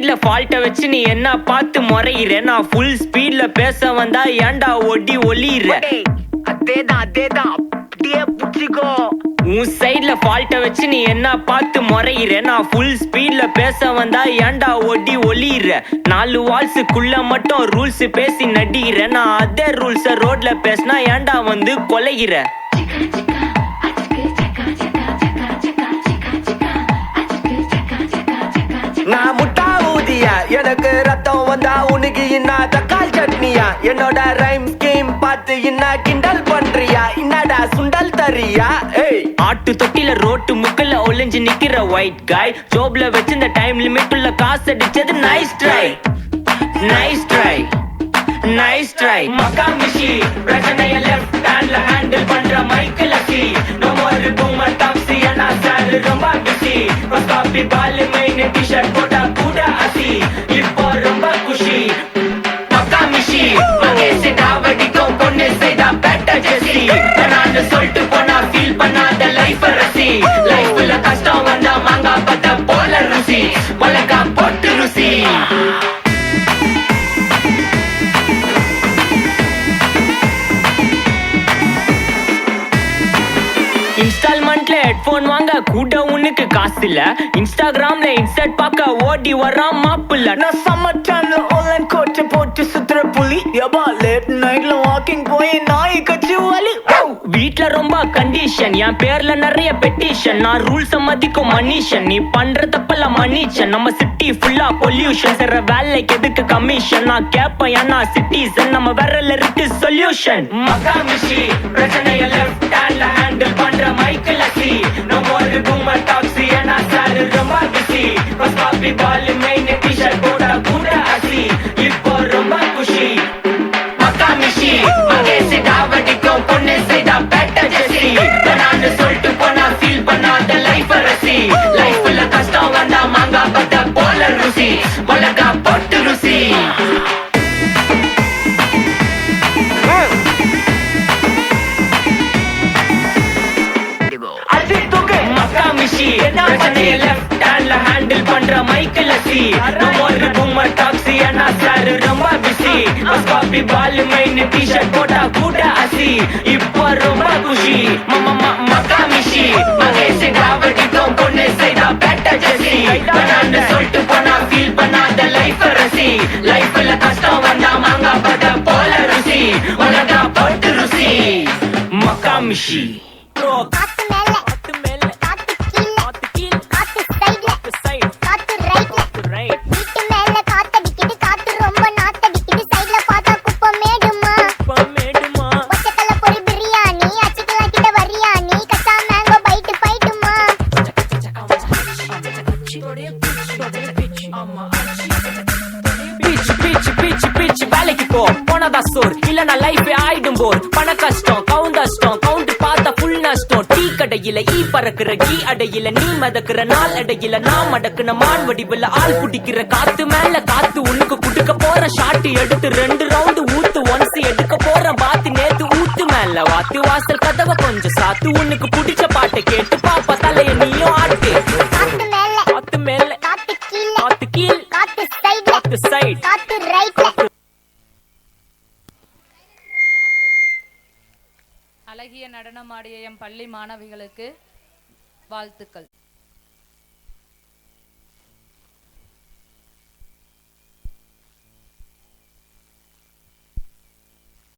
சைட்ல ஃபால்ட்ட வச்சு நீ என்ன பார்த்து முறையிற. நான் ஃபுல் ஸ்பீட்ல பேச வந்தா ஏன்டா ஒடி ஒளியிற. அதேதான் அப்படியே புடிச்சிக்கோ. உன் சைட்ல ஃபால்ட்ட வச்சு நீ என்ன பார்த்து முறையிற. நான் ஃபுல் ஸ்பீட்ல பேச வந்தா ஏன்டா ஒடி ஒளியிற. 4 வால்ஸுக்குள்ள மட்டும் ரூல்ஸ் பேசி நடிகிற. நான் அதே ரூல்ஸ ரோட்ல பேசினா ஏன்டா வந்து கொலைகிற. நான் முட்டா ஊதியா, எனக்கு ரத்தம் வந்தா உனக்கு இன்னா தக்காள் சட்னியா. என்னோட ரைம் ஸ்கீம் பார்த்து இன்னா கிண்டல் பண்றியா. என்னடா சுண்டல் தரியா. ஆட்டு தொட்டில ரோட்டு முக்கல்ல ஒளிஞ்சு நிக்கிற ஒயிட் காய். ஜோப்ல வச்சு இந்த டைம் லிமிட் உள்ள காசு அடிச்சது nice try nice try nice try. மக்கா மிஷி பிரச்சனைய லெஃப்ட் ஹேண்ட்ல ஹேண்டில் பண்ற மைக்கேல் அசி. நோ மோர் பூமர் டாக்ஸி அண்ணா சார் ரொம்ப பிஸி. காபி பால் மெயின் டி-ஷர்ட் போட்டா கூட அசி. இப்போ ரொம்ப குஷி. மக்கா மிஷி மகேஷ் டாவடிக்கும் பொண்ணு செய்தா பெட்ட ஜெசி. நான் சொல்லிட்டு போனா ஃபீல் பண்ணாத லைஃப் ரசி. லைஃப்ல கஷ்டம் வந்தா மாங்கா பத்த போல ருசி. மிளகா போட்டு ருசி. இன்ஸ்டால்மெண்ட்ல ஹெட்போன் வாங்க கூட உனக்கு காசு இல்ல. இன்ஸ்டாகிராம்ல இன்ஸ்டன்ட் பார்க்க ஓடி வரான் மாப்பிள்ள. நான் சம்மர் டைம்ல ஆன்லைன் கோட்டை போட்டு சுத்துற புலி. எபா லேட் நைட்ல வாக்கிங் போய் நாய் கட்சி வலி. வீட்ல ரொம்ப கண்டிஷன், என் பேர்ல நிறைய பெட்டிஷன். நான் ரூல்ஸ் மதிக்கும் மனுஷன், நீ பண்ற தப்பெல்லாம் மன்னிச்சன். நம்ம சிட்டி ஃபுல்லா பொல்யூஷன், செய்ற வேலைக்கு எதுக்கு கமிஷன். நான் கேப்பேன் ஏன்னா சிட்டிசன், நம்ம விரல்ல இருக்கு சொல்யூஷன். மக்கா மிஷி பிரச்சனைய லெஃப்ட் ஹேண்ட்ல ஹேண்டில் பண்ற மைக்கேல் அசி. நோ மோர் பூமர் டாக்ஸி அண்ணா சார் ரொம்ப பிஸி. காபி பால் மெயின் டி-ஷர்ட் போட்டா கூட அசி. இப்போ ரொம்ப குஷி. மக்கா மிஷி மகேஷ் டாவடிக்கும் பொண்ணு செய்தா பெட்ட ஜெசி. நான் சொல்லிட்டு போனா ஃபீல் பண்ணாத லைஃப் ரசி. லைஃப்ல கஷ்டம் வந்தா மாங்கா பத்த போல ருசி. மிளகா போட்டு ருசி. மக்கா மிஷி பிரச்சனைய லெஃப்ட் ஹேண்ட்ல ஹேண்டில் பண்ற மைக்கேல் அசி. நோ மோர் பூமர் டாக்ஸி அண்ணா சார் ரொம்ப பிஸி. காபி பால் மெயின் டி-ஷர்ட் போட்டா கூட அசி. இப்போ ரொம்ப குஷி. மக்கா மிஷி மகேஷ் டாவடிக்கும் பொண்ணு செய்தா பெட்ட ஜெசி. நான் சொல்லிட்டு போனா ஃபீல் பண்ணாத லைஃப் ரசி. லைஃப்ல கஷ்டம் வந்தா மாங்கா பத்த போல ருசி. மிளகா போட்டு ருசி. மக்கா மிஷி. வேலைக்கு போ போனதா சோர் இல்லனா லைஃப் ஆயிடும் போர். பண கஷ்டம் கவுண்டஸ்டம் கவுண்ட் பார்த்தா ஃபுல் நஷ்டம். டீ கடையில ஈ பறக்குற கீ அடையில நீ மதக்குற நாள் அடையில நான் மடக்குன மான் வடிவுல ஆள் குடிக்கிற. காத்து மேல காத்து உனக்கு குடுக்க போற ஷாட் எடுத்து 2 ரவுண்டு ஊத்து. ஒன்ஸ் எடுக்க போற பாத்து நேத்து ஊத்து மேல வாத்து. வாசல் கதவை கொஞ்சம் சாத்து, உனக்கு பிடிச்ச பாட்டை கேட்டு பாப்பா தலைய நீயும் ஆட்டு. காத்து மேல காத்து கீழ் காத்து சைட். அழகிய நடனமாடிய எம் பள்ளி மாணவிகளுக்கு வாழ்த்துக்கள்.